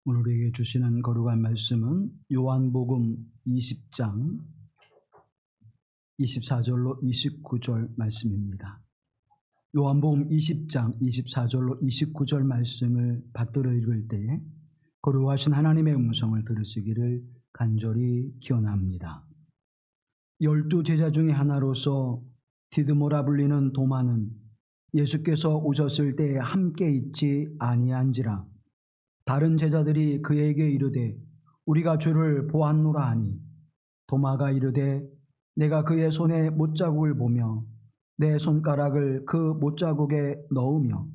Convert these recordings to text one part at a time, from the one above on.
오늘 우리에게 주시는 거룩한 말씀은 요한복음 20장 24절로 29절 말씀입니다. 요한복음 20장 24절로 29절 말씀을 받들어 읽을 때에 거룩하신 하나님의 음성을 들으시기를 간절히 기원합니다. 12 제자 중에 하나로서 디드모라 불리는 도마는 예수께서 오셨을 때에 함께 있지 아니한지라. 다른 제자들이 그에게 이르되 우리가 주를 보았노라 하니 도마가 이르되 내가 그의 손에 못자국을 보며 내 손가락을 그 못자국에 넣으며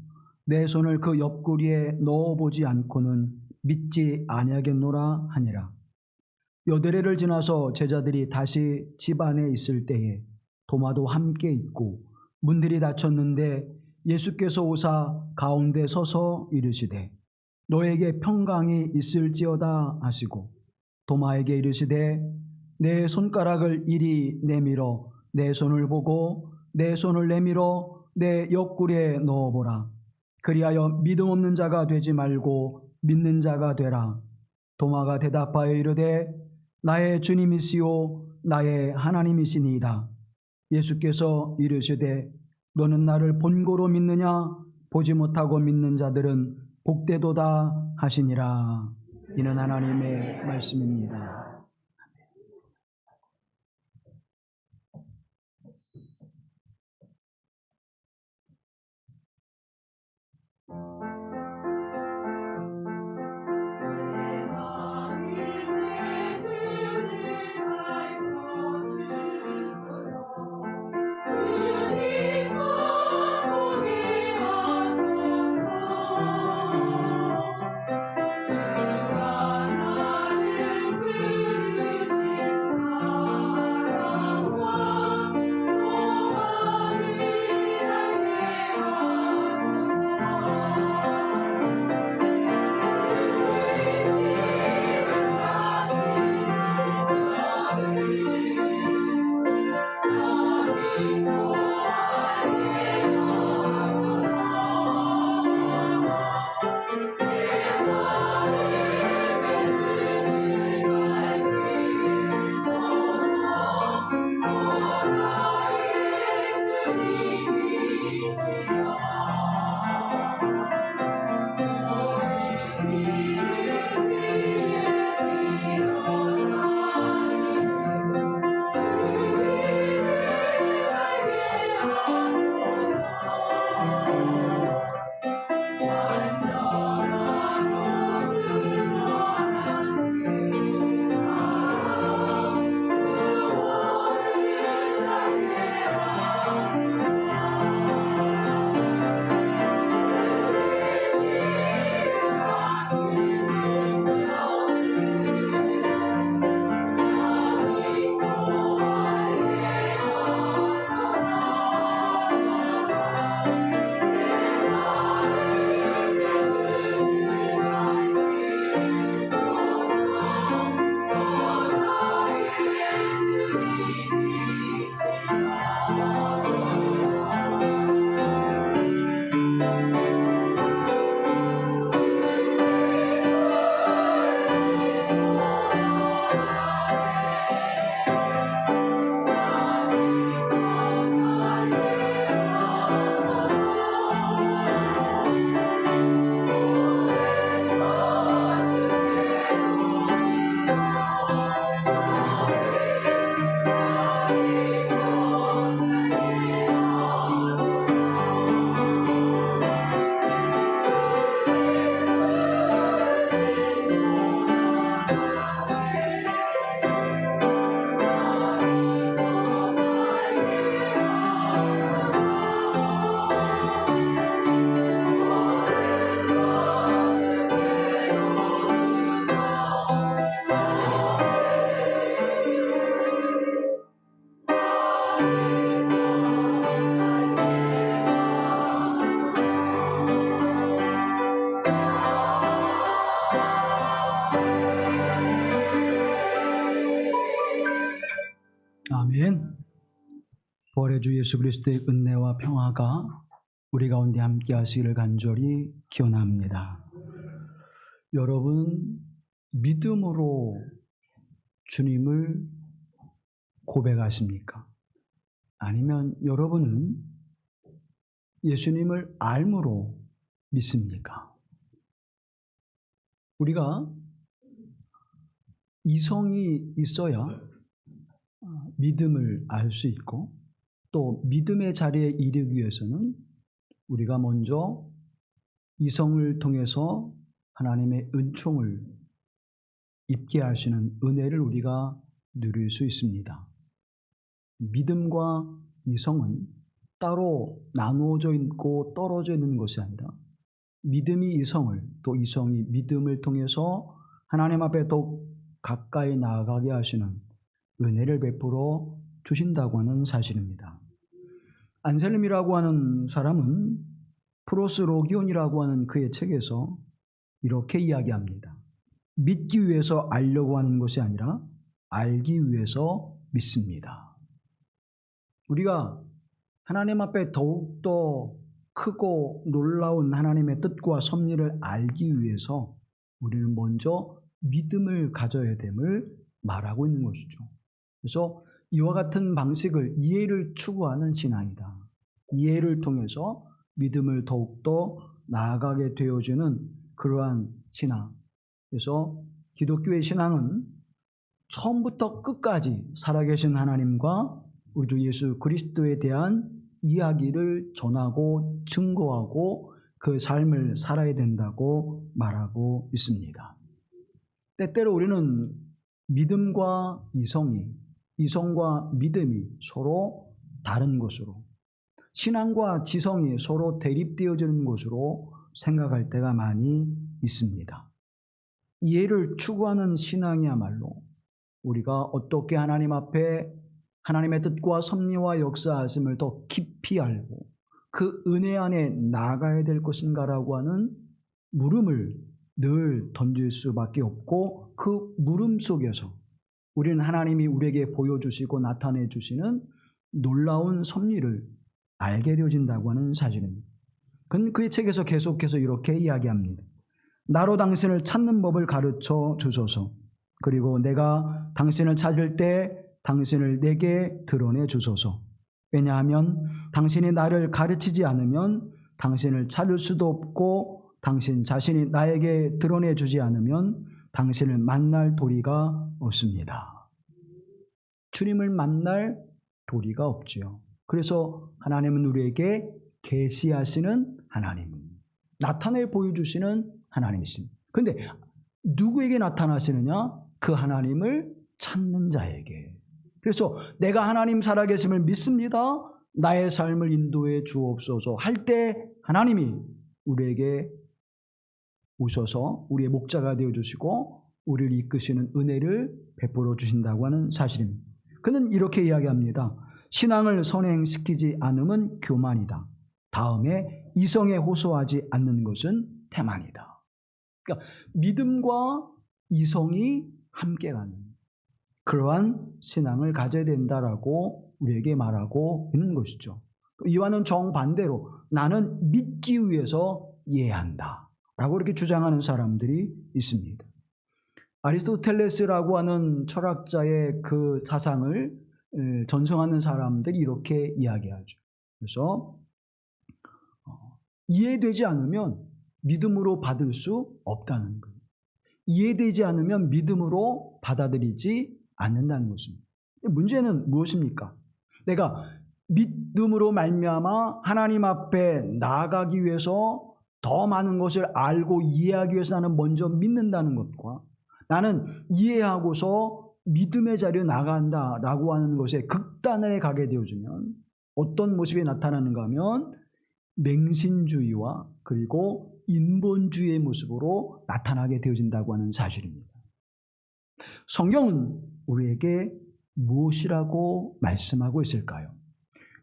내 손을 그 옆구리에 넣어보지 않고는 믿지 아니하겠노라 하니라. 여드레를 지나서 제자들이 다시 집 안에 있을 때에 도마도 함께 있고 문들이 닫혔는데 예수께서 오사 가운데 서서 이르시되 너에게 평강이 있을지어다 하시고 도마에게 이르시되 내 손가락을 이리 내밀어 내 손을 보고 내 손을 내밀어 내 옆구리에 넣어보라. 그리하여 믿음 없는 자가 되지 말고 믿는 자가 되라. 도마가 대답하여 이르되 나의 주님이시오 나의 하나님이시니이다. 예수께서 이르시되 너는 나를 본고로 믿느냐? 보지 못하고 믿는 자들은 복되도다 하시니라. 이는 하나님의 말씀입니다. 아멘. 부활의 주 예수 그리스도의 은혜와 평화가 우리 가운데 함께 하시기를 간절히 기원합니다. 여러분 믿음으로 주님을 고백하십니까? 아니면 여러분은 예수님을 알므로 믿습니까? 우리가 이성이 있어야 믿음을 알 수 있고, 또 믿음의 자리에 이르기 위해서는 우리가 먼저 이성을 통해서 하나님의 은총을 입게 하시는 은혜를 우리가 누릴 수 있습니다. 믿음과 이성은 따로 나누어져 있고 떨어져 있는 것이 아니라 믿음이 이성을, 또 이성이 믿음을 통해서 하나님 앞에 더욱 가까이 나아가게 하시는 은혜를 베풀어 주신다고 하는 사실입니다. 안셀름이라고 하는 사람은 프로스로기온이라고 하는 그의 책에서 이렇게 이야기합니다. 믿기 위해서 알려고 하는 것이 아니라 알기 위해서 믿습니다. 우리가 하나님 앞에 더욱더 크고 놀라운 하나님의 뜻과 섭리를 알기 위해서 우리는 먼저 믿음을 가져야 됨을 말하고 있는 것이죠. 그래서 이와 같은 방식을 이해를 추구하는 신앙이다. 이해를 통해서 믿음을 더욱더 나아가게 되어주는 그러한 신앙. 그래서 기독교의 신앙은 처음부터 끝까지 살아계신 하나님과 우리 주 예수 그리스도에 대한 이야기를 전하고 증거하고 그 삶을 살아야 된다고 말하고 있습니다. 때때로 우리는 믿음과 이성과 믿음이 서로 다른 것으로, 신앙과 지성이 서로 대립되어지는 것으로 생각할 때가 많이 있습니다. 이해를 추구하는 신앙이야말로 우리가 어떻게 하나님 앞에 하나님의 뜻과 섭리와 역사하심을 더 깊이 알고 그 은혜 안에 나아가야 될 것인가라고 하는 물음을 늘 던질 수밖에 없고, 그 물음 속에서 우리는 하나님이 우리에게 보여주시고 나타내 주시는 놀라운 섭리를 알게 되어진다고 하는 사실입니다. 그의 책에서 계속해서 이렇게 이야기합니다. 나로 당신을 찾는 법을 가르쳐 주소서. 그리고 내가 당신을 찾을 때 당신을 내게 드러내 주소서. 왜냐하면 당신이 나를 가르치지 않으면 당신을 찾을 수도 없고, 당신 자신이 나에게 드러내 주지 않으면 당신을 만날 도리가 없습니다. 주님을 만날 도리가 없지요. 그래서 하나님은 우리에게 계시하시는 하나님, 나타내 보여주시는 하나님이십니다. 그런데 누구에게 나타나시느냐? 그 하나님을 찾는 자에게. 그래서 내가 하나님 살아계심을 믿습니다, 나의 삶을 인도해 주옵소서 할 때 하나님이 우리에게 오셔서 우리의 목자가 되어주시고 우리를 이끄시는 은혜를 베풀어 주신다고 하는 사실입니다. 그는 이렇게 이야기합니다. 신앙을 선행시키지 않음은 교만이다. 다음에 이성에 호소하지 않는 것은 태만이다. 그러니까 믿음과 이성이 함께 가는 그러한 신앙을 가져야 된다라고 우리에게 말하고 있는 것이죠. 이와는 정반대로 나는 믿기 위해서 이해한다 라고 이렇게 주장하는 사람들이 있습니다. 아리스토텔레스라고 하는 철학자의 그 사상을 전승하는 사람들이 이렇게 이야기하죠. 그래서 이해되지 않으면 믿음으로 받을 수 없다는 거예요. 이해되지 않으면 믿음으로 받아들이지 않는다는 것입니다. 문제는 무엇입니까? 내가 믿음으로 말미암아 하나님 앞에 나아가기 위해서 더 많은 것을 알고 이해하기 위해서 나는 먼저 믿는다는 것과, 나는 이해하고서 믿음의 자리에 나간다라고 하는 것에 극단에 가게 되어지면 어떤 모습이 나타나는가 하면 맹신주의와 그리고 인본주의의 모습으로 나타나게 되어진다고 하는 사실입니다. 성경은 우리에게 무엇이라고 말씀하고 있을까요?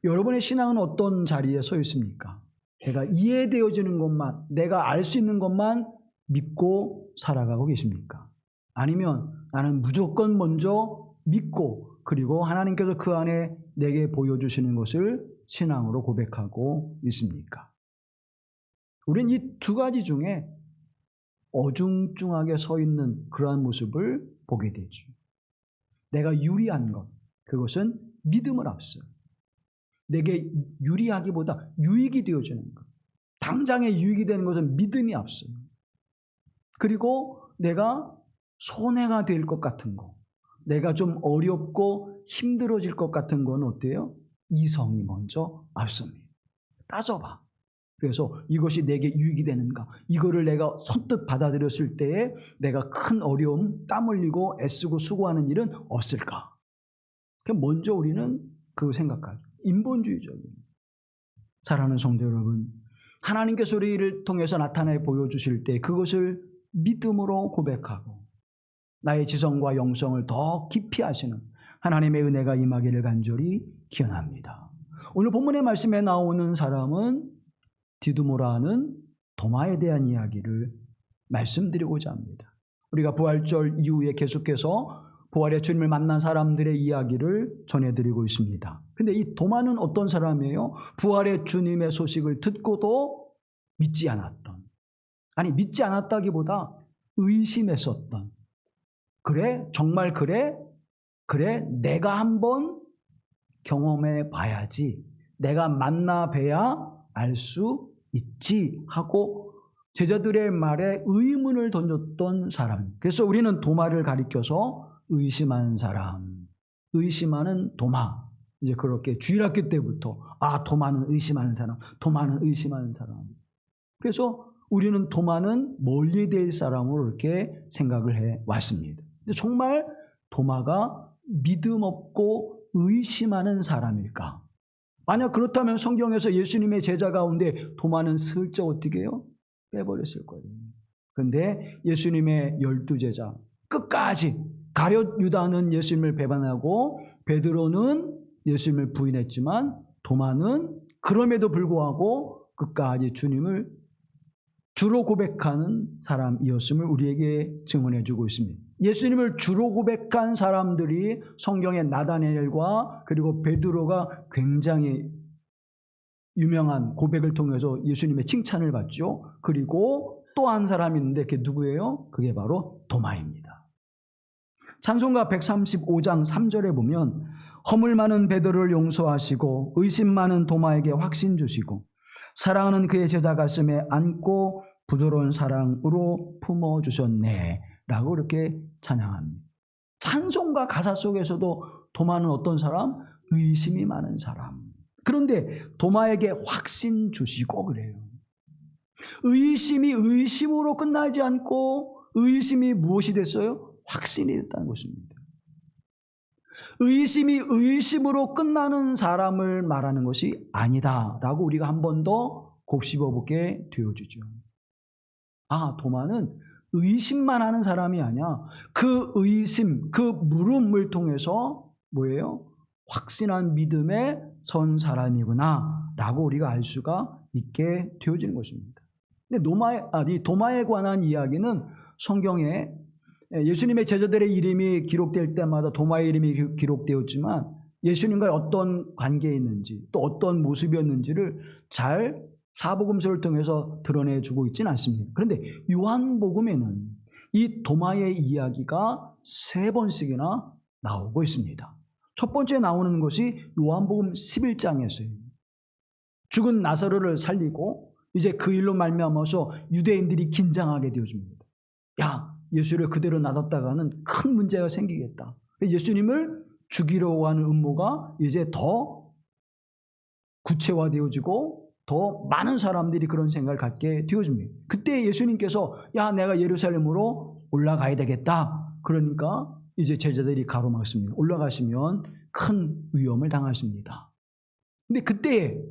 여러분의 신앙은 어떤 자리에 서 있습니까? 내가 이해되어지는 것만, 내가 알 수 있는 것만 믿고 살아가고 계십니까? 아니면 나는 무조건 먼저 믿고 그리고 하나님께서 그 안에 내게 보여주시는 것을 신앙으로 고백하고 있습니까? 우리는 이 두 가지 중에 어중중하게 서 있는 그러한 모습을 보게 되죠. 내가 유리한 것, 그것은 믿음을 앞서요. 내게 유리하기보다 유익이 되어지는 것, 당장에 유익이 되는 것은 믿음이 앞서요. 그리고 내가 손해가 될 것 같은 거, 내가 좀 어렵고 힘들어질 것 같은 건 어때요? 이성이 먼저 앞섭니다. 따져봐. 그래서 이것이 내게 유익이 되는가? 이거를 내가 선뜻 받아들였을 때에 내가 큰 어려움, 땀 흘리고 애쓰고 수고하는 일은 없을까? 먼저 우리는 그거 생각하죠. 인본주의적인. 사랑하는 성도 여러분, 하나님께서 우리를 통해서 나타내 보여주실 때 그것을 믿음으로 고백하고 나의 지성과 영성을 더 깊이 하시는 하나님의 은혜가 임하기를 간절히 기원합니다. 오늘 본문의 말씀에 나오는 사람은 디두모라는 도마에 대한 이야기를 말씀드리고자 합니다. 우리가 부활절 이후에 계속해서 부활의 주님을 만난 사람들의 이야기를 전해드리고 있습니다. 근데 이 도마는 어떤 사람이에요? 부활의 주님의 소식을 듣고도 믿지 않았던, 아니 믿지 않았다기보다 의심했었던, 그래? 정말 그래? 그래? 내가 한번 경험해 봐야지, 내가 만나 뵈야 알 수 있지 하고 제자들의 말에 의문을 던졌던 사람. 그래서 우리는 도마를 가리켜서 의심하는 사람, 의심하는 도마. 이제 그렇게 주일학교 때부터 도마는 의심하는 사람, 도마는 의심하는 사람. 그래서 우리는 도마는 멀리 될 사람으로 이렇게 생각을 해 왔습니다. 근데 정말 도마가 믿음 없고 의심하는 사람일까? 만약 그렇다면 성경에서 예수님의 제자 가운데 도마는 슬쩍 어떻게 해요? 빼버렸을 거예요. 그런데 예수님의 12제자 끝까지, 가룟 유다는 예수님을 배반하고 베드로는 예수님을 부인했지만 도마는 그럼에도 불구하고 끝까지 주님을 주로 고백하는 사람이었음을 우리에게 증언해 주고 있습니다. 예수님을 주로 고백한 사람들이 성경의 나다나엘과 그리고 베드로가 굉장히 유명한 고백을 통해서 예수님의 칭찬을 받죠. 그리고 또 한 사람이 있는데 그게 누구예요? 그게 바로 도마입니다. 찬송가 135장 3절에 보면 허물 많은 베드로를 용서하시고 의심 많은 도마에게 확신 주시고 사랑하는 그의 제자 가슴에 안고 부드러운 사랑으로 품어주셨네 라고 이렇게 찬양합니다. 찬송가 가사 속에서도 도마는 어떤 사람? 의심이 많은 사람. 그런데 도마에게 확신 주시고 그래요. 의심이 의심으로 끝나지 않고 의심이 무엇이 됐어요? 확신이 됐다는 것입니다. 의심이 의심으로 끝나는 사람을 말하는 것이 아니다라고 우리가 한 번 더 곱씹어보게 되어주죠. 도마는 의심만 하는 사람이 아니야. 그 의심, 그 물음을 통해서 뭐예요? 확신한 믿음에 선 사람이구나 라고 우리가 알 수가 있게 되어지는 것입니다. 근데 이 도마에 관한 이야기는 성경에 예수님의 제자들의 이름이 기록될 때마다 도마의 이름이 기록되었지만 예수님과 어떤 관계에 있는지 또 어떤 모습이었는지를 잘 사복음서를 통해서 드러내주고 있지는 않습니다. 그런데 요한복음에는 이 도마의 이야기가 3번씩이나 나오고 있습니다. 첫 번째 나오는 것이 요한복음 11장에서요. 죽은 나사로를 살리고 이제 그 일로 말미암아서 유대인들이 긴장하게 되어집니다. 예수를 그대로 놔뒀다가는 큰 문제가 생기겠다. 예수님을 죽이려고 하는 음모가 이제 더 구체화되어지고 더 많은 사람들이 그런 생각을 갖게 되어집니다. 그때 예수님께서 내가 예루살렘으로 올라가야 되겠다. 그러니까 이제 제자들이 가로막습니다. 올라가시면 큰 위험을 당하십니다. 근데 그때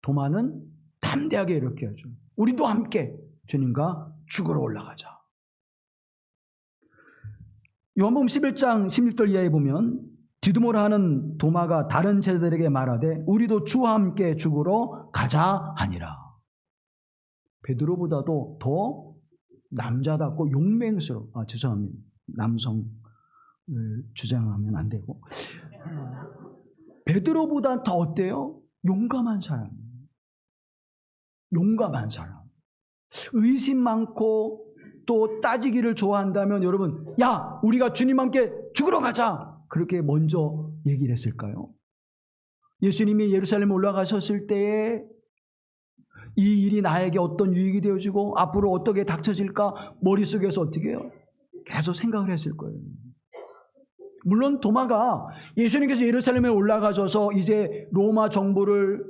도마는 담대하게 이렇게 하죠. 우리도 함께 주님과 죽으러 올라가자. 요한복음 11장 16절 이하에 보면 디두모라 하는 도마가 다른 제자들에게 말하되 우리도 주와 함께 죽으러 가자 하니라. 베드로보다도 더 남자답고 용맹스러워. 죄송합니다. 남성을 주장하면 안 되고. 베드로보다 더 어때요? 용감한 사람. 용감한 사람. 의심 많고 또 따지기를 좋아한다면 여러분, 야, 우리가 주님과 함께 죽으러 가자, 그렇게 먼저 얘기를 했을까요? 예수님이 예루살렘에 올라가셨을 때에 이 일이 나에게 어떤 유익이 되어지고 앞으로 어떻게 닥쳐질까 머릿속에서 어떻게 해요? 계속 생각을 했을 거예요. 물론 도마가 예수님께서 예루살렘에 올라가셔서 이제 로마 정부를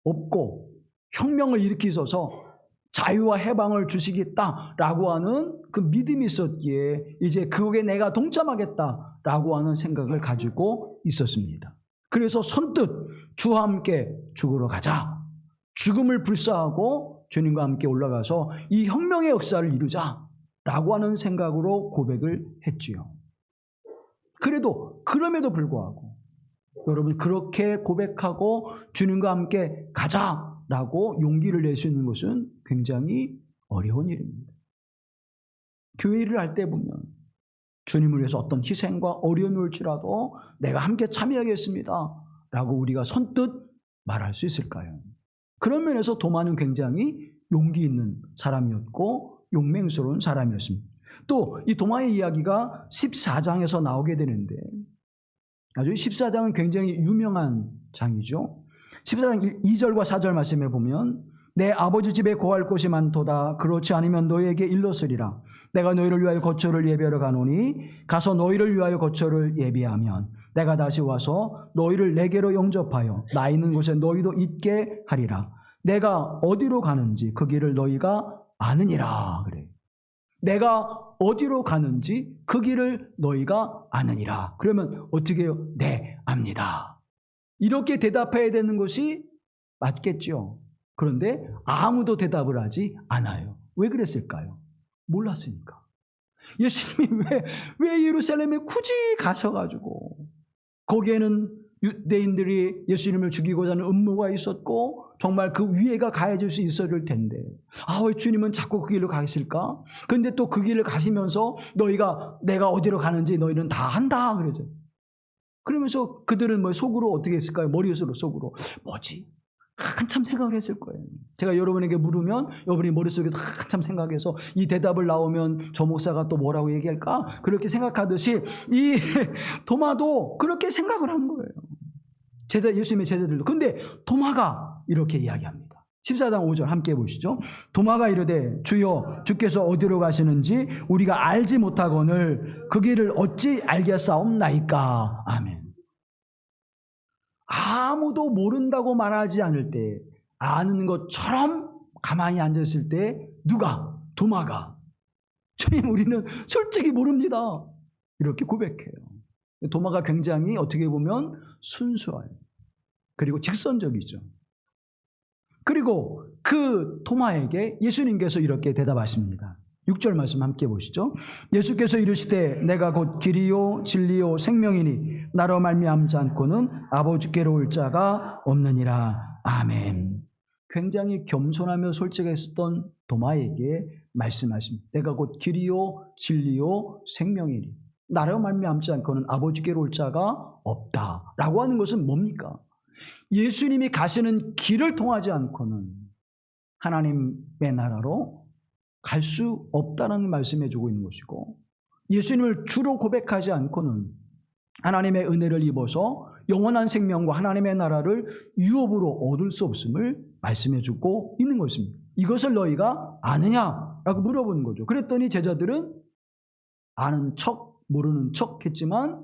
엎고 혁명을 일으키셔서 자유와 해방을 주시겠다라고 하는 그 믿음이 있었기에 이제 그거에 내가 동참하겠다라고 하는 생각을 가지고 있었습니다. 그래서 선뜻 주와 함께 죽으러 가자, 죽음을 불사하고 주님과 함께 올라가서 이 혁명의 역사를 이루자라고 하는 생각으로 고백을 했지요. 그럼에도 불구하고 여러분, 그렇게 고백하고 주님과 함께 가자라고 용기를 낼 수 있는 것은 굉장히 어려운 일입니다. 교회 일을 할 때 보면 주님을 위해서 어떤 희생과 어려움이 올지라도 내가 함께 참여하겠습니다 라고 우리가 선뜻 말할 수 있을까요? 그런 면에서 도마는 굉장히 용기 있는 사람이었고 용맹스러운 사람이었습니다. 또 이 도마의 이야기가 14장에서 나오게 되는데, 아주 14장은 굉장히 유명한 장이죠. 14장 2절과 4절 말씀에 보면 내 아버지 집에 거할 곳이 많도다. 그렇지 않으면 너희에게 일렀으리라. 내가 너희를 위하여 거처를 예비하러 가노니 가서 너희를 위하여 거처를 예비하면 내가 다시 와서 너희를 내게로 영접하여 나 있는 곳에 너희도 있게 하리라. 내가 어디로 가는지 그 길을 너희가 아느니라. 그래. 내가 어디로 가는지 그 길을 너희가 아느니라. 그러면 어떻게 해요? 네, 압니다. 이렇게 대답해야 되는 것이 맞겠죠. 그런데 아무도 대답을 하지 않아요. 왜 그랬을까요? 몰랐으니까. 예수님이 왜 예루살렘에 굳이 가셔가지고, 거기에는 유대인들이 예수님을 죽이고자 하는 음모가 있었고 정말 그 위해가 가해질 수 있었을 텐데, 왜 주님은 자꾸 그 길로 가실까? 그런데 또 그 길을 가시면서 내가 어디로 가는지 너희는 다 한다 그러죠. 그러면서 그들은 속으로 어떻게 했을까요? 머릿속으로 뭐지? 한참 생각을 했을 거예요. 제가 여러분에게 물으면 여러분이 머릿속에서 한참 생각해서 이 대답을 나오면 저 목사가 또 뭐라고 얘기할까? 그렇게 생각하듯이 이 도마도 그렇게 생각을 한 거예요. 예수님의 제자들도. 근데 도마가 이렇게 이야기합니다. 14장 5절 함께 보시죠. 도마가 이르되 주여 주께서 어디로 가시는지 우리가 알지 못하거늘 그 길을 어찌 알겠사옵나이까. 아멘. 아무도 모른다고 말하지 않을 때, 아는 것처럼 가만히 앉았을 때 도마가 주님 우리는 솔직히 모릅니다 이렇게 고백해요. 도마가 굉장히 어떻게 보면 순수해요. 그리고 직선적이죠. 그리고 그 도마에게 예수님께서 이렇게 대답하십니다. 6절 말씀 함께 보시죠. 예수께서 이르시되 내가 곧 길이요 진리요 생명이니 나로 말미암지 않고는 아버지께로 올 자가 없느니라. 아멘. 굉장히 겸손하며 솔직했었던 도마에게 말씀하십니다. 내가 곧 길이요 진리요 생명이니 나로 말미암지 않고는 아버지께로 올 자가 없다라고 하는 것은 뭡니까? 예수님이 가시는 길을 통하지 않고는 하나님의 나라로 갈 수 없다는 말씀해 주고 있는 것이고, 예수님을 주로 고백하지 않고는 하나님의 은혜를 입어서 영원한 생명과 하나님의 나라를 유업으로 얻을 수 없음을 말씀해 주고 있는 것입니다. 이것을 너희가 아느냐라고 물어보는 거죠. 그랬더니 제자들은 아는 척 모르는 척 했지만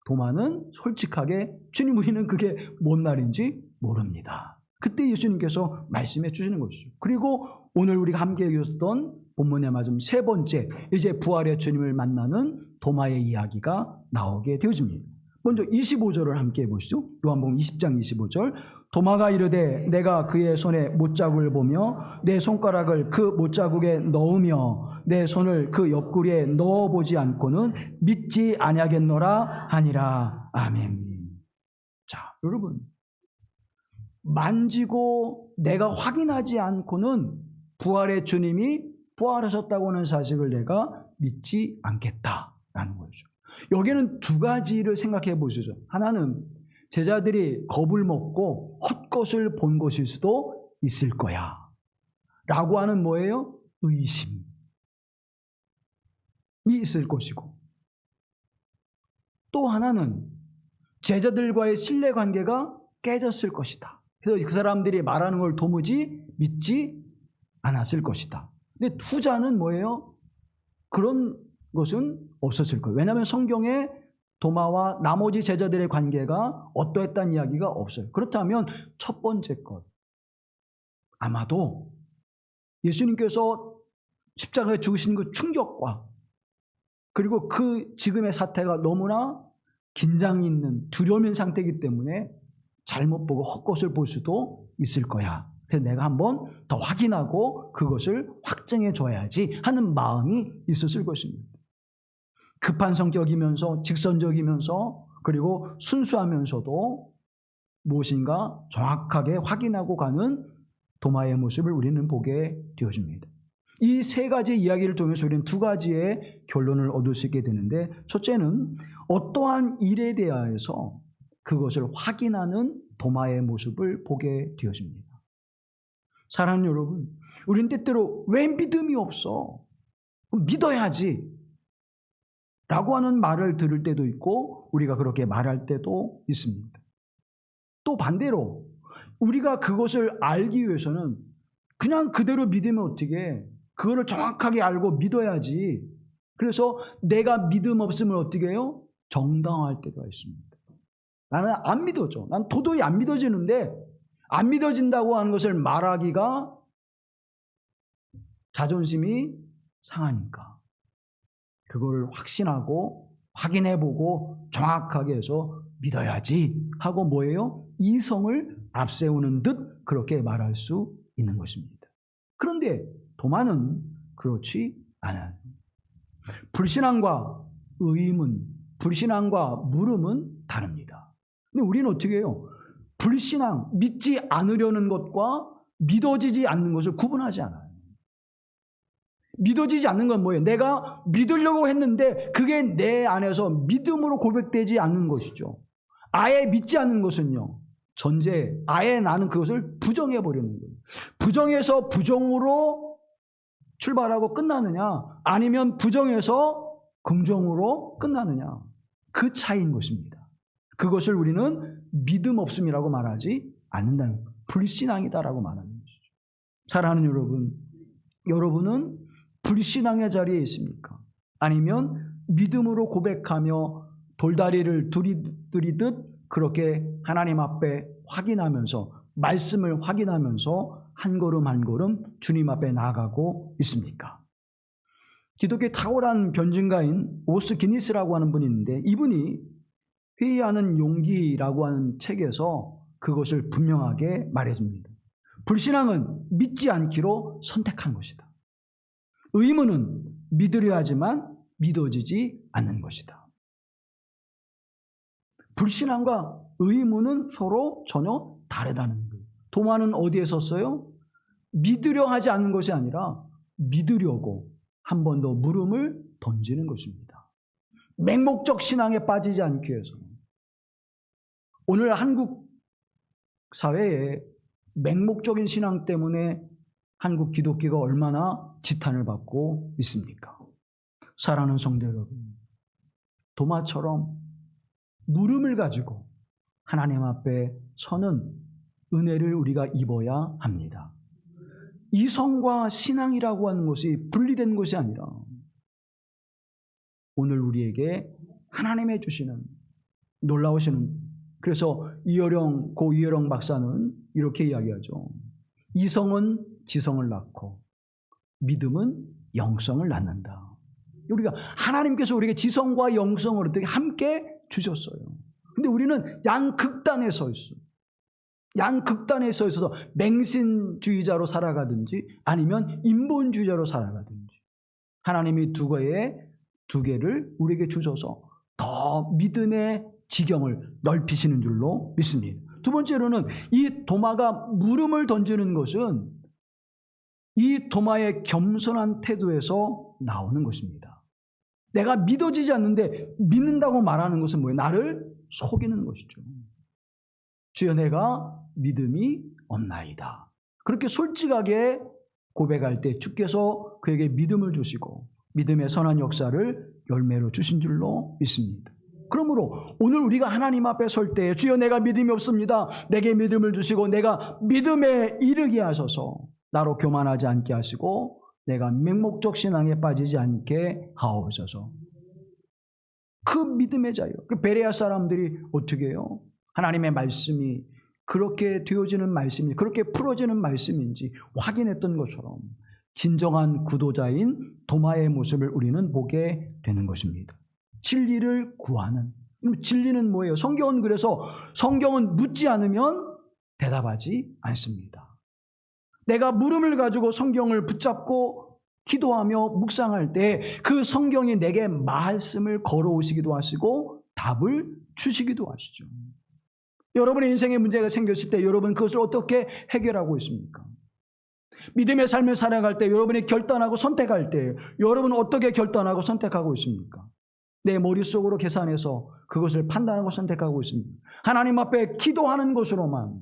도마는 솔직하게 주님 우리는 그게 뭔 말인지 모릅니다. 그때 예수님께서 말씀해 주시는 것이죠. 그리고 오늘 우리가 함께 읽었던 본문의 말씀 세 번째, 이제 부활의 주님을 만나는 도마의 이야기가 나오게 되어집니다. 먼저 25절을 함께 보시죠. 요한복음 20장 25절. 도마가 이르되 내가 그의 손에 못자국을 보며 내 손가락을 그 못자국에 넣으며 내 손을 그 옆구리에 넣어보지 않고는 믿지 아니하겠노라 하니라. 아멘. 자, 여러분, 만지고 내가 확인하지 않고는 부활의 주님이 부활하셨다고 하는 사실을 내가 믿지 않겠다라는 거죠. 여기는 두 가지를 생각해 보시죠. 하나는 제자들이 겁을 먹고 헛것을 본 것일 수도 있을 거야 라고 하는 뭐예요? 의심. 있을 것이고, 또 하나는 제자들과의 신뢰관계가 깨졌을 것이다. 그래서 그 사람들이 말하는 걸 도무지 믿지 않았을 것이다. 근데 후자는 뭐예요? 그런 것은 없었을 거예요. 왜냐하면 성경에 도마와 나머지 제자들의 관계가 어떠했다는 이야기가 없어요. 그렇다면 첫 번째 것, 아마도 예수님께서 십자가에 죽으신 그 충격과 그리고 그 지금의 사태가 너무나 긴장이 있는 두려움 있는 상태이기 때문에 잘못 보고 헛것을 볼 수도 있을 거야. 그래서 내가 한번 더 확인하고 그것을 확증해 줘야지 하는 마음이 있었을 것입니다. 급한 성격이면서 직선적이면서 그리고 순수하면서도 무엇인가 정확하게 확인하고 가는 도마의 모습을 우리는 보게 되어집니다. 이 세 가지 이야기를 통해서 우리는 두 가지의 결론을 얻을 수 있게 되는데, 첫째는 어떠한 일에 대하여서 그것을 확인하는 도마의 모습을 보게 되어집니다. 사랑하는 여러분, 우리는 때때로 왜 믿음이 없어? 믿어야지 라고 하는 말을 들을 때도 있고 우리가 그렇게 말할 때도 있습니다. 또 반대로 우리가 그것을 알기 위해서는 그냥 그대로 믿으면 어떻게 해? 그거를 정확하게 알고 믿어야지. 그래서 내가 믿음 없으면 어떻게 해요? 정당화할 때가 있습니다. 나는 안 믿어져. 난 도저히 안 믿어지는데 안 믿어진다고 하는 것을 말하기가 자존심이 상하니까 그걸 확신하고 확인해보고 정확하게 해서 믿어야지 하고 뭐예요? 이성을 앞세우는 듯 그렇게 말할 수 있는 것입니다. 그런데 도마는 그렇지 않아요. 불신앙과 의문, 불신앙과 물음은 다릅니다. 근데 우리는 어떻게 해요? 불신앙, 믿지 않으려는 것과 믿어지지 않는 것을 구분하지 않아요. 믿어지지 않는 건 뭐예요? 내가 믿으려고 했는데 그게 내 안에서 믿음으로 고백되지 않는 것이죠. 아예 믿지 않는 것은요, 전제, 아예 나는 그것을 부정해버리는 거예요. 부정해서 부정으로 출발하고 끝나느냐, 아니면 부정해서 긍정으로 끝나느냐, 그 차이인 것입니다. 그것을 우리는 믿음 없음이라고 말하지 않는다는 거예요. 불신앙이다라고 말하는 것이죠. 사랑하는 여러분, 여러분은 불신앙의 자리에 있습니까? 아니면 믿음으로 고백하며 돌다리를 두리듯 그렇게 하나님 앞에 확인하면서 말씀을 확인하면서 한 걸음 한 걸음 주님 앞에 나아가고 있습니까? 기독교의 탁월한 변증가인 오스 기니스라고 하는 분이 있는데, 이분이 회의하는 용기라고 하는 책에서 그것을 분명하게 말해줍니다. 불신앙은 믿지 않기로 선택한 것이다. 의문은 믿으려 하지만 믿어지지 않는 것이다. 불신앙과 의문은 서로 전혀 다르다는 거예요. 도마는 어디에 섰어요? 믿으려 하지 않는 것이 아니라 믿으려고 한 번 더 물음을 던지는 것입니다. 맹목적 신앙에 빠지지 않기 위해서. 오늘 한국 사회에 맹목적인 신앙 때문에 한국 기독교가 얼마나 지탄을 받고 있습니까? 사랑하는 성도 여러분, 도마처럼 물음을 가지고 하나님 앞에 서는 은혜를 우리가 입어야 합니다. 이성과 신앙이라고 하는 것이 분리된 것이 아니라 오늘 우리에게 하나님의 주시는 놀라우시는, 그래서 고 이여령 박사는 이렇게 이야기하죠. 이성은 지성을 낳고 믿음은 영성을 낳는다. 우리가 하나님께서 우리에게 지성과 영성을 어떻게 함께 주셨어요. 근데 우리는 양극단에 서 있어요. 양극단에 서 있어서 맹신주의자로 살아가든지 아니면 인본주의자로 살아가든지, 하나님이 두 개를 우리에게 주셔서 더 믿음의 지경을 넓히시는 줄로 믿습니다. 두 번째로는 이 도마가 물음을 던지는 것은 이 도마의 겸손한 태도에서 나오는 것입니다. 내가 믿어지지 않는데 믿는다고 말하는 것은 뭐예요? 나를 속이는 것이죠. 주여, 내가 믿음이 없나이다. 그렇게 솔직하게 고백할 때 주께서 그에게 믿음을 주시고 믿음의 선한 역사를 열매로 주신 줄로 믿습니다. 그러므로 오늘 우리가 하나님 앞에 설 때 주여 내가 믿음이 없습니다. 내게 믿음을 주시고 내가 믿음에 이르게 하소서. 나로 교만하지 않게 하시고 내가 맹목적 신앙에 빠지지 않게 하옵소서. 그 믿음의 자유. 그 베레아 사람들이 어떻게 해요? 하나님의 말씀이 그렇게 되어지는 말씀인지 그렇게 풀어지는 말씀인지 확인했던 것처럼 진정한 구도자인 도마의 모습을 우리는 보게 되는 것입니다. 진리를 구하는. 진리는 뭐예요? 성경은 그래서 성경은 묻지 않으면 대답하지 않습니다. 내가 물음을 가지고 성경을 붙잡고 기도하며 묵상할 때 그 성경이 내게 말씀을 걸어오시기도 하시고 답을 주시기도 하시죠. 여러분의 인생에 문제가 생겼을 때 여러분 그것을 어떻게 해결하고 있습니까? 믿음의 삶을 살아갈 때 여러분이 결단하고 선택할 때 여러분은 어떻게 결단하고 선택하고 있습니까? 내 머릿속으로 계산해서 그것을 판단하고 선택하고 있습니다. 하나님 앞에 기도하는 것으로만.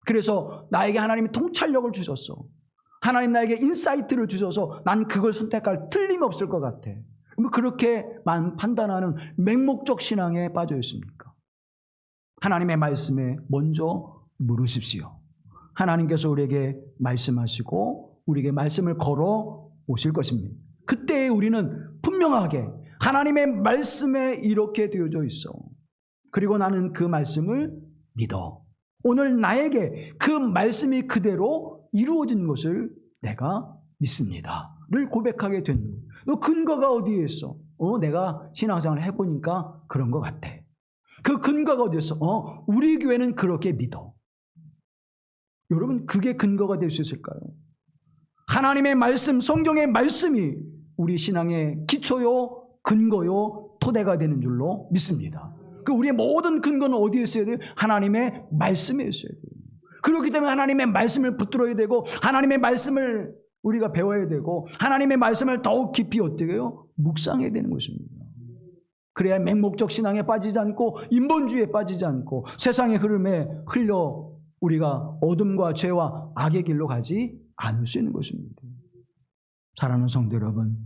그래서 나에게 하나님이 통찰력을 주셨어. 하나님 나에게 인사이트를 주셔서 난 그걸 선택할 틀림없을 것 같아. 그렇게만 판단하는 맹목적 신앙에 빠져 있습니까? 하나님의 말씀에 먼저 물으십시오. 하나님께서 우리에게 말씀하시고 우리에게 말씀을 걸어 오실 것입니다. 그때 우리는 분명하게 하나님의 말씀에 이렇게 되어져 있어. 그리고 나는 그 말씀을 믿어. 오늘 나에게 그 말씀이 그대로 이루어진 것을 내가 믿습니다. 를 고백하게 되는 거예요. 너 근거가 어디에 있어? 내가 신앙생활을 해보니까 그런 것 같아. 그 근거가 어디에 있어? 우리 교회는 그렇게 믿어. 여러분 그게 근거가 될 수 있을까요? 하나님의 말씀, 성경의 말씀이 우리 신앙의 기초요, 근거요, 토대가 되는 줄로 믿습니다. 우리의 모든 근거는 어디에 있어야 돼요? 하나님의 말씀에 있어야 돼요. 그렇기 때문에 하나님의 말씀을 붙들어야 되고 하나님의 말씀을 우리가 배워야 되고 하나님의 말씀을 더욱 깊이 어떻게 해요? 묵상해야 되는 것입니다. 그래야 맹목적 신앙에 빠지지 않고 인본주의에 빠지지 않고 세상의 흐름에 흘려 우리가 어둠과 죄와 악의 길로 가지 않을 수 있는 것입니다. 사랑하는 성도 여러분,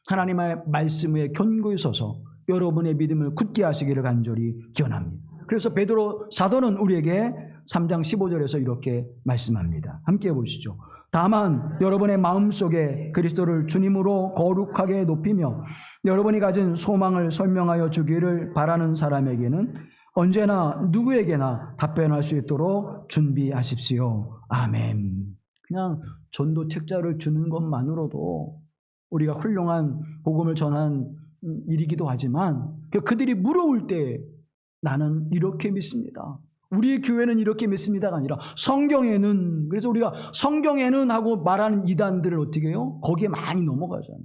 하나님의 말씀에 견고히 서서 여러분의 믿음을 굳게 하시기를 간절히 기원합니다. 그래서 베드로 사도는 우리에게 3장 15절에서 이렇게 말씀합니다. 함께 보시죠. 다만 여러분의 마음속에 그리스도를 주님으로 거룩하게 높이며 여러분이 가진 소망을 설명하여 주기를 바라는 사람에게는 언제나 누구에게나 답변할 수 있도록 준비하십시오. 아멘. 그냥 전도 책자를 주는 것만으로도 우리가 훌륭한 복음을 전한 일이기도 하지만 그들이 물어올 때 나는 이렇게 믿습니다. 우리 교회는 이렇게 믿습니다가 아니라 성경에는, 그래서 우리가 성경에는 하고 말하는 이단들을 어떻게 해요? 거기에 많이 넘어가잖아요.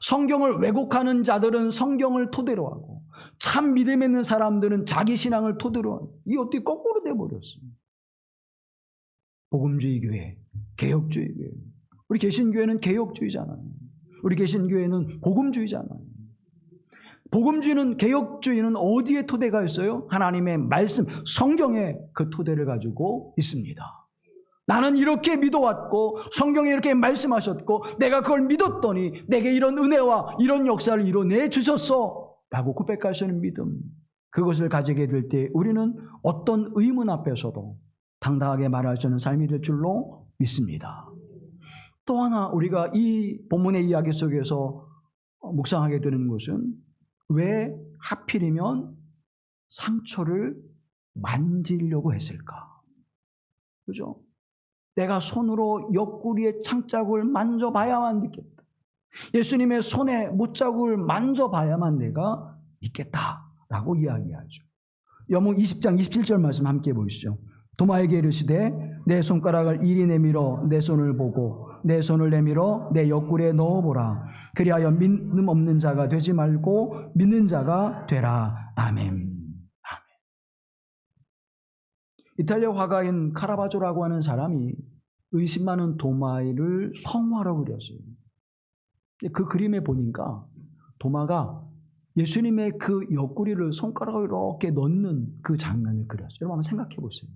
성경을 왜곡하는 자들은 성경을 토대로 하고 참 믿음 있는 사람들은 자기 신앙을 토대로 하고 이게 어떻게 거꾸로 돼버렸습니다. 복음주의 교회, 개혁주의 교회. 우리 개신교회는 개혁주의잖아요. 우리 개신교회는 복음주의잖아요. 복음주의는, 개혁주의는 어디에 토대가 있어요? 하나님의 말씀, 성경에 그 토대를 가지고 있습니다. 나는 이렇게 믿어왔고 성경에 이렇게 말씀하셨고 내가 그걸 믿었더니 내게 이런 은혜와 이런 역사를 이뤄내 주셨어 라고 고백할 수 있는 믿음, 그것을 가지게 될 때 우리는 어떤 의문 앞에서도 당당하게 말할 수 있는 삶이 될 줄로 믿습니다. 또 하나 우리가 이 본문의 이야기 속에서 묵상하게 되는 것은 왜 하필이면 상처를 만지려고 했을까? 그죠? 내가 손으로 옆구리의 창자국을 만져봐야만 믿겠다. 예수님의 손에 못자국을 만져봐야만 내가 믿겠다라고 이야기하죠. 여문 20장 27절 말씀 함께 보시죠. 도마에게 이르시되 내 손가락을 이리 내밀어 내 손을 보고 내 손을 내밀어 내 옆구리에 넣어보라. 그리하여 믿음 없는 자가 되지 말고 믿는 자가 되라. 아멘. 아멘. 이탈리아 화가인 카라바조라고 하는 사람이 의심 많은 도마를 성화로 그렸어요. 그 그림에 보니까 도마가 예수님의 그 옆구리를 손가락으로 이렇게 넣는 그 장면을 그렸어요. 여러분 한번 생각해 보세요.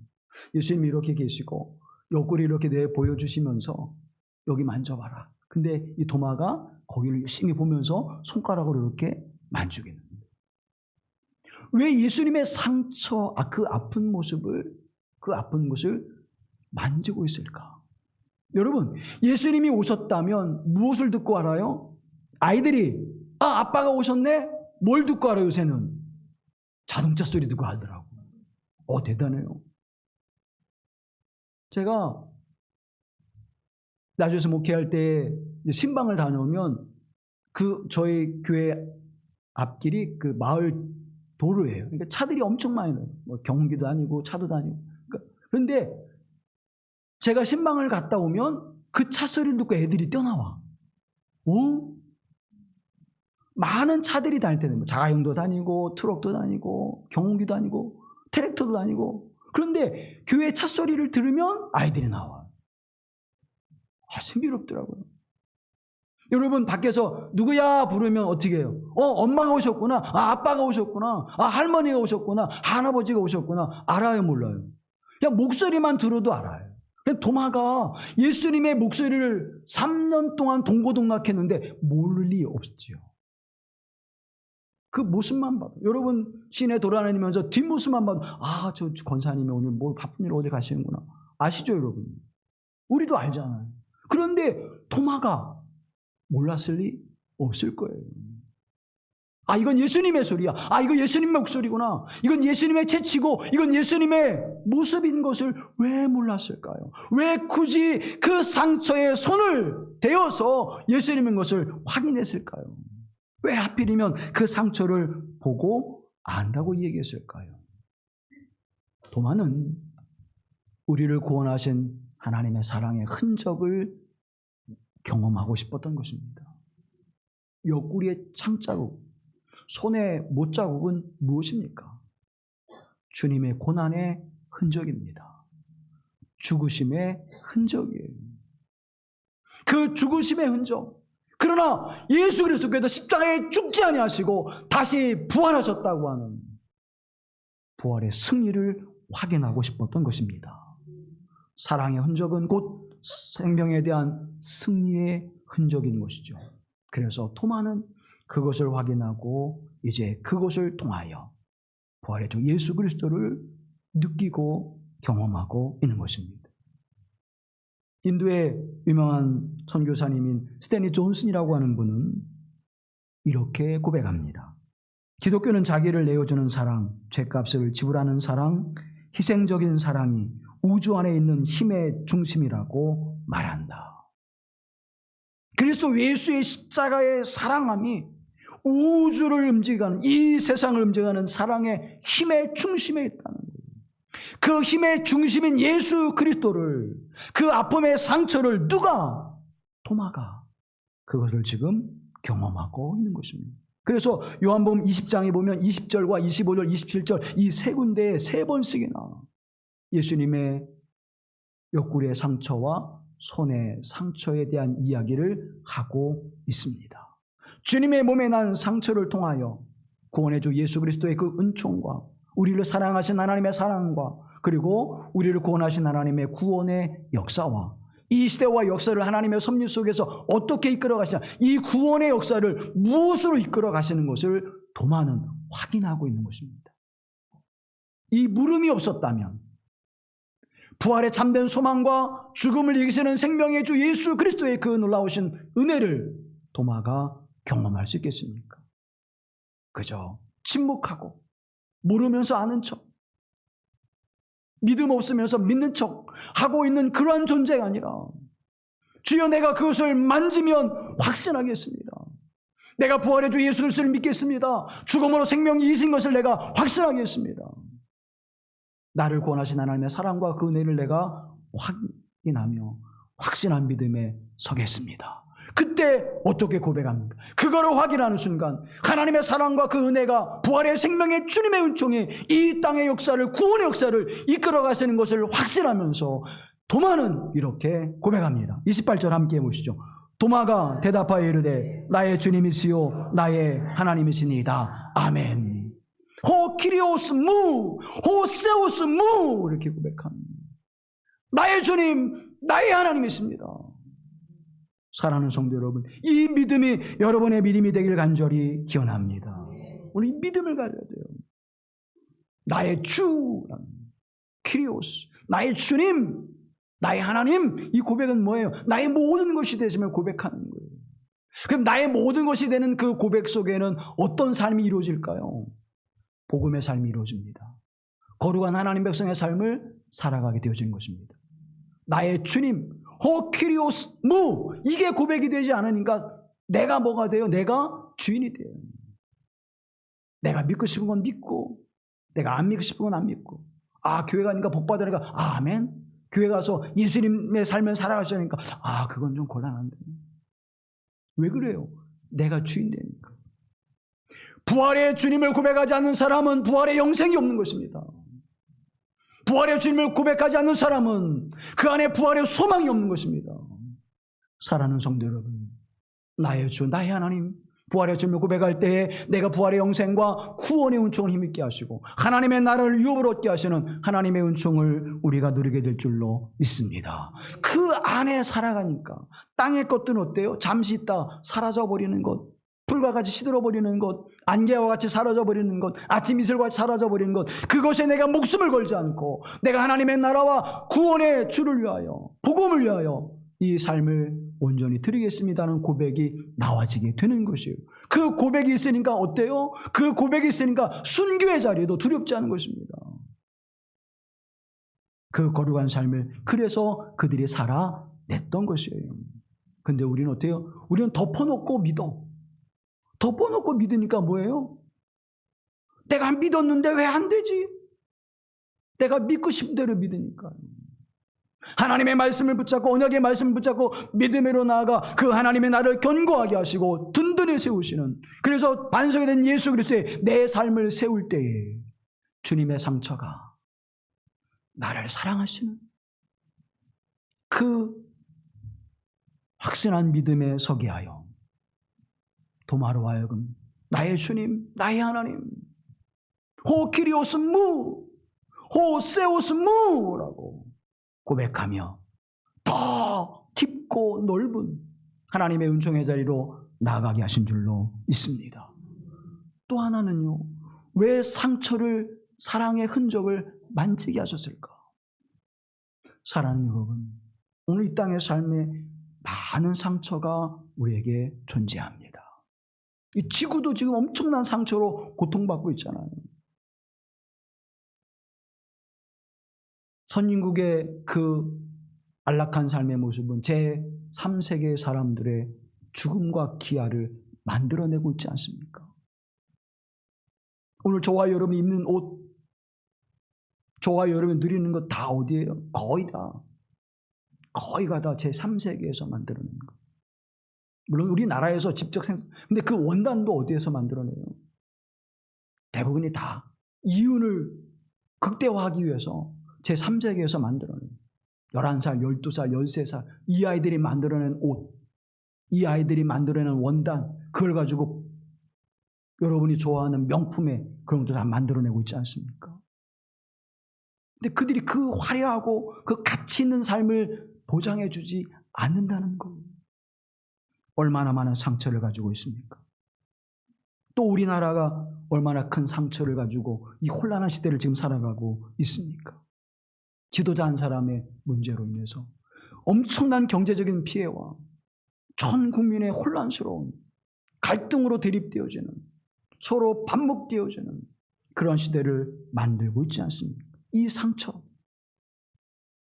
예수님이 이렇게 계시고 옆구리 이렇게 내 보여주시면서 여기 만져봐라. 근데 이 도마가 거기를 열심히 보면서 손가락으로 이렇게 만지게 됩니다. 왜 예수님의 상처, 그 아픈 모습을, 그 아픈 곳을 만지고 있을까? 여러분, 예수님이 오셨다면 무엇을 듣고 알아요? 아이들이 아빠가 오셨네? 뭘 듣고 알아요? 요새는 자동차 소리 듣고 알더라고. 대단해요. 제가 나주에서 목회할 때 신방을 다녀오면 저희 교회 앞길이 그 마을 도로예요. 그러니까 차들이 엄청 많이 나요. 경운기도 다니고 차도 다니고. 그런데 제가 신방을 갔다 오면 그 차 소리를 듣고 애들이 뛰어나와. 많은 차들이 다닐 때는 자가용도 다니고 트럭도 다니고 경운기도 다니고 트랙터도 다니고. 그런데 교회 차 소리를 들으면 아이들이 나와요. 신비롭더라고요. 여러분, 밖에서 누구야 부르면 어떻게 해요? 엄마가 오셨구나. 아빠가 오셨구나. 할머니가 오셨구나. 할아버지가 오셨구나. 알아요, 몰라요? 그냥 목소리만 들어도 알아요. 도마가 예수님의 목소리를 3년 동안 동고동락했는데 모를 리 없지요. 그 모습만 봐도, 여러분 시내 돌아다니면서 뒷모습만 봐도 저 권사님이 오늘 뭐 바쁜 일 어디 가시는구나. 아시죠, 여러분? 우리도 알잖아요. 그런데 도마가 몰랐을 리 없을 거예요. 이건 예수님의 소리야. 이거 예수님의 목소리구나. 이건 예수님의 채치고 이건 예수님의 모습인 것을 왜 몰랐을까요? 왜 굳이 그 상처에 손을 대어서 예수님인 것을 확인했을까요? 왜 하필이면 그 상처를 보고 안다고 얘기했을까요? 도마는 우리를 구원하신 하나님의 사랑의 흔적을 경험하고 싶었던 것입니다. 옆구리의 창자국, 손의 못자국은 무엇입니까? 주님의 고난의 흔적입니다. 죽으심의 흔적이에요. 그 죽으심의 흔적. 그러나 예수 그리스도께서 십자가에 죽지 아니하시고 다시 부활하셨다고 하는 부활의 승리를 확인하고 싶었던 것입니다. 사랑의 흔적은 곧 생명에 대한 승리의 흔적인 것이죠. 그래서 토마는 그것을 확인하고 이제 그것을 통하여 부활의 주 예수 그리스도를 느끼고 경험하고 있는 것입니다. 인도의 유명한 선교사님인 스탠리 존슨이라고 하는 분은 이렇게 고백합니다. 기독교는 자기를 내어주는 사랑, 죗값을 지불하는 사랑, 희생적인 사랑이 우주 안에 있는 힘의 중심이라고 말한다. 그리스도 예수의 십자가의 사랑함이 우주를 움직이는, 이 세상을 움직이는 사랑의 힘의 중심에 있다는 거예요. 그 힘의 중심인 예수 그리스도를, 그 아픔의 상처를 도마가 그것을 지금 경험하고 있는 것입니다. 그래서 요한복음 20장에 보면 20절과 25절, 27절 이 세 군데에 3번씩이나 예수님의 옆구리의 상처와 손의 상처에 대한 이야기를 하고 있습니다. 주님의 몸에 난 상처를 통하여 구원의 주 예수 그리스도의 그 은총과 우리를 사랑하신 하나님의 사랑과 그리고 우리를 구원하신 하나님의 구원의 역사와 이 시대와 역사를 하나님의 섭리 속에서 어떻게 이끌어 가시냐, 이 구원의 역사를 무엇으로 이끌어 가시는 것을 도마는 확인하고 있는 것입니다. 이 물음이 없었다면 부활의 참된 소망과 죽음을 이기시는 생명의 주 예수 그리스도의 그 놀라우신 은혜를 도마가 경험할 수 있겠습니까? 그저 침묵하고 모르면서 아는 척, 믿음 없으면서 믿는 척 하고 있는 그러한 존재가 아니라 주여 내가 그것을 만지면 확신하겠습니다. 내가 부활의 주 예수 그리스도를 믿겠습니다. 죽음으로 생명이 이신 것을 내가 확신하겠습니다. 나를 구원하신 하나님의 사랑과 그 은혜를 내가 확인하며 확신한 믿음에 서겠습니다. 그때 어떻게 고백합니까? 그거를 확인하는 순간 하나님의 사랑과 그 은혜가 부활의 생명의 주님의 은총이 이 땅의 역사를, 구원의 역사를 이끌어 가시는 것을 확신하면서 도마는 이렇게 고백합니다. 28절 함께 해보시죠. 도마가 대답하여 이르되 나의 주님이시요 나의 하나님이시니이다. 아멘. 호 키리오스 무, 호 세우스 무, 이렇게 고백합니다. 나의 주님, 나의 하나님이십니다. 사랑하는 성도 여러분, 이 믿음이 여러분의 믿음이 되길 간절히 기원합니다. 우리 믿음을 가져야 돼요. 나의 주, 키리오스, 나의 주님, 나의 하나님. 이 고백은 뭐예요? 나의 모든 것이 되심을 고백하는 거예요. 그럼 나의 모든 것이 되는 그 고백 속에는 어떤 삶이 이루어질까요? 복음의 삶이 이루어집니다. 거룩한 하나님 백성의 삶을 살아가게 되어진 것입니다. 나의 주님, 키리오스 무, 이게 고백이 되지 않으니까 내가 뭐가 돼요? 내가 주인이 돼요. 내가 믿고 싶은 건 믿고, 내가 안 믿고 싶은 건 안 믿고, 교회 가니까 복 받으니까 아멘. 교회 가서 예수님의 삶을 살아가시니까 그건 좀 곤란한데. 왜 그래요? 내가 주인 되니까. 부활의 주님을 고백하지 않는 사람은 부활의 영생이 없는 것입니다. 부활의 주님을 고백하지 않는 사람은 그 안에 부활의 소망이 없는 것입니다. 사랑하는 성도 여러분, 나의 주, 나의 하나님, 부활의 주님을 고백할 때에 내가 부활의 영생과 구원의 은총을 힘있게 하시고 하나님의 나라를 유업으로 얻게 하시는 하나님의 은총을 우리가 누리게 될 줄로 믿습니다. 그 안에 살아가니까 땅의 것들은 어때요? 잠시 있다 사라져버리는 것, 풀과 같이 시들어버리는 것, 안개와 같이 사라져버리는 것, 아침 이슬과 같이 사라져버리는 것, 그것에 내가 목숨을 걸지 않고 내가 하나님의 나라와 구원의 주를 위하여, 복음을 위하여 이 삶을 온전히 드리겠습니다는 고백이 나와지게 되는 것이에요. 그 고백이 있으니까 어때요? 그 고백이 있으니까 순교의 자리에도 두렵지 않은 것입니다. 그 거룩한 삶을 그래서 그들이 살아냈던 것이에요. 근데 우리는 어때요? 우리는 덮어놓고 믿어. 덮어놓고 믿으니까 뭐예요? 내가 믿었는데 왜 안 되지? 내가 믿고 싶은 대로 믿으니까. 하나님의 말씀을 붙잡고 언약의 말씀을 붙잡고 믿음으로 나아가 그 하나님의 나를 견고하게 하시고 든든히 세우시는, 그래서 반석이 된 예수 그리스도의 내 삶을 세울 때에 주님의 상처가 나를 사랑하시는 그 확신한 믿음에 서게 하여 도마로 하여금 나의 주님, 나의 하나님, 키리오스 무, 세오스 무라고 고백하며 더 깊고 넓은 하나님의 은총의 자리로 나아가게 하신 줄로 믿습니다. 또 하나는요, 왜 상처를, 사랑의 흔적을 만지게 하셨을까? 사랑하는 여러분, 오늘 이 땅의 삶에 많은 상처가 우리에게 존재합니다. 이 지구도 지금 엄청난 상처로 고통받고 있잖아요. 선진국의 그 안락한 삶의 모습은 제3세계 사람들의 죽음과 기아를 만들어내고 있지 않습니까? 오늘 저와 여러분이 입는 옷, 저와 여러분이 누리는 것 다 어디예요? 거의가 다 제3세계에서 만들어낸 것. 물론 우리나라에서 직접 생산, 근데 그 원단도 어디에서 만들어내요? 대부분이 다 이윤을 극대화하기 위해서 제3세계에서 만들어낸 11살, 12살, 13살 이 아이들이 만들어낸 옷, 이 아이들이 만들어낸 원단, 그걸 가지고 여러분이 좋아하는 명품의 그런 것도 다 만들어내고 있지 않습니까? 근데 그들이 그 화려하고 그 가치 있는 삶을 보장해 주지 않는다는 것. 얼마나 많은 상처를 가지고 있습니까? 또 우리나라가 얼마나 큰 상처를 가지고 이 혼란한 시대를 지금 살아가고 있습니까? 지도자 한 사람의 문제로 인해서 엄청난 경제적인 피해와 전 국민의 혼란스러운 갈등으로 대립되어지는, 서로 반목되어지는 그런 시대를 만들고 있지 않습니까? 이 상처,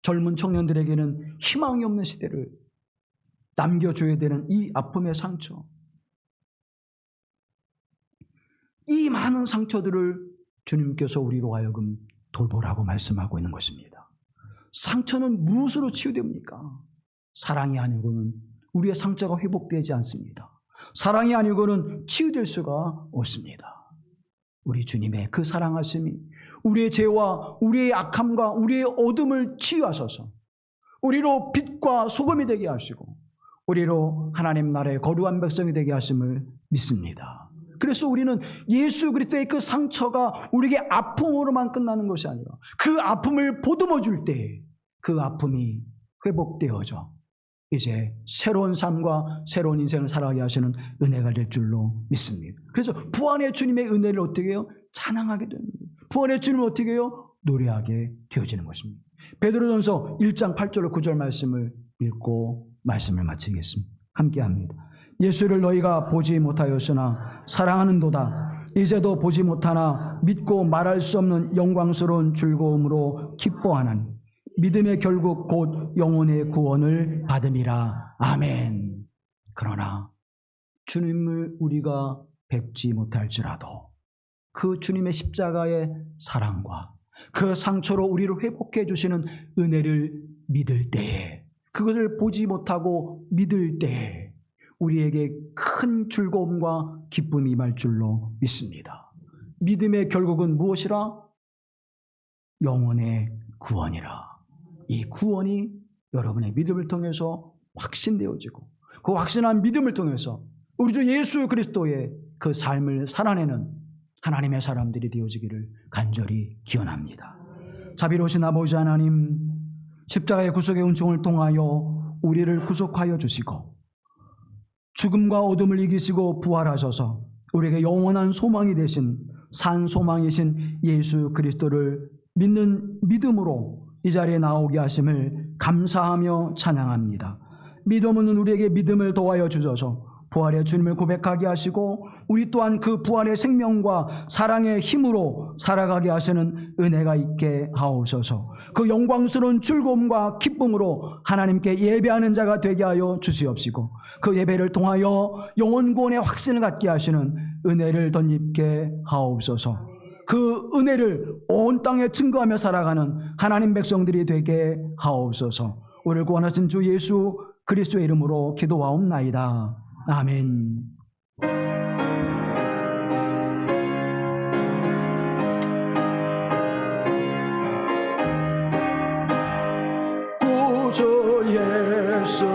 젊은 청년들에게는 희망이 없는 시대를 남겨줘야 되는 이 아픔의 상처, 이 많은 상처들을 주님께서 우리로 하여금 돌보라고 말씀하고 있는 것입니다. 상처는 무엇으로 치유됩니까? 사랑이 아니고는 우리의 상처가 회복되지 않습니다. 사랑이 아니고는 치유될 수가 없습니다. 우리 주님의 그 사랑하심이 우리의 죄와 우리의 악함과 우리의 어둠을 치유하셔서 우리로 빛과 소금이 되게 하시고 우리로 하나님 나라의 거룩한 백성이 되게 하심을 믿습니다. 그래서 우리는 예수 그리스도의 그 상처가 우리에게 아픔으로만 끝나는 것이 아니라 그 아픔을 보듬어 줄 때 그 아픔이 회복되어져 이제 새로운 삶과 새로운 인생을 살아가게 하시는 은혜가 될 줄로 믿습니다. 그래서 부활의 주님의 은혜를 어떻게 해요? 찬양하게 되는 거예요. 부활의 주님을 어떻게 해요? 노래하게 되어지는 것입니다. 베드로전서 1장 8절 9절 말씀을 읽고 말씀을 마치겠습니다. 함께합니다. 예수를 너희가 보지 못하였으나 사랑하는도다. 이제도 보지 못하나 믿고 말할 수 없는 영광스러운 즐거움으로 기뻐하나니 믿음의 결국 곧 영혼의 구원을 받음이라. 아멘. 그러나 주님을 우리가 뵙지 못할지라도 그 주님의 십자가의 사랑과 그 상처로 우리를 회복해 주시는 은혜를 믿을 때에, 그것을 보지 못하고 믿을 때에 우리에게 큰 즐거움과 기쁨이 임할 줄로 믿습니다. 믿음의 결국은 무엇이라? 영혼의 구원이라. 이 구원이 여러분의 믿음을 통해서 확신되어지고 그 확신한 믿음을 통해서 우리 주 예수 그리스도의 그 삶을 살아내는 하나님의 사람들이 되어지기를 간절히 기원합니다. 자비로우신 아버지 하나님, 십자가의 구속의 은총을 통하여 우리를 구속하여 주시고 죽음과 어둠을 이기시고 부활하셔서 우리에게 영원한 소망이 되신 산 소망이신 예수 그리스도를 믿는 믿음으로 이 자리에 나오게 하심을 감사하며 찬양합니다. 믿음은 우리에게 믿음을 더하여 주셔서 부활의 주님을 고백하게 하시고 우리 또한 그 부활의 생명과 사랑의 힘으로 살아가게 하시는 은혜가 있게 하옵소서. 그 영광스러운 즐거움과 기쁨으로 하나님께 예배하는 자가 되게 하여 주시옵시고 그 예배를 통하여 영혼 구원의 확신을 갖게 하시는 은혜를 덧입게 하옵소서. 그 은혜를 온 땅에 증거하며 살아가는 하나님 백성들이 되게 하옵소서. 우리를 구원하신 주 예수 그리스도의 이름으로 기도하옵나이다. 아멘. 구주 예수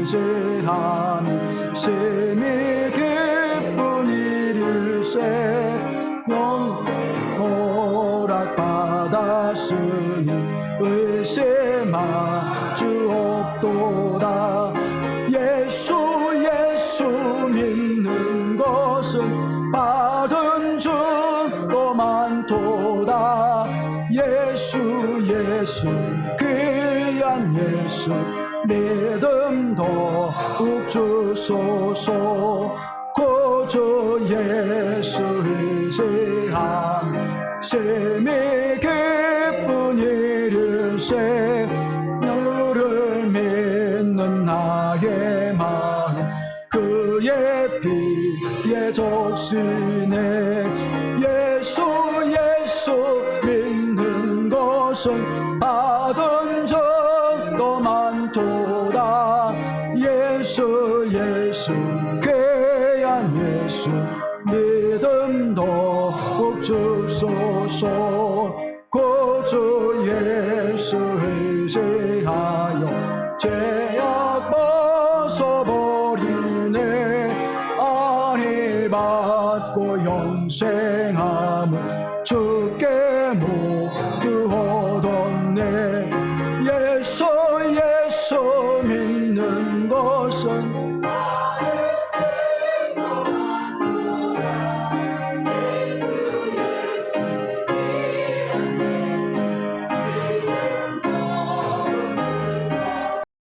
의지하니 심히 기쁜 일일세 허락받았으니 의심할 주 없도다. 예수 믿는 것은 받은 증거 많도다. 예수 귀한 예수 믿음 더욱 주소서. 구주 예수 의지함 심히 기쁜 일일세 너를 믿는 나의 마음 그의 피에 적시네. 예수 믿는 것은 받은 적도 많도다. 예수 귀한 예수 믿음 더욱 주소서. 구주 예수 의지하여 죄악 벗어버리네. 안위 받고 영생함을 주께 모두 얻었네. 예수 믿는 것은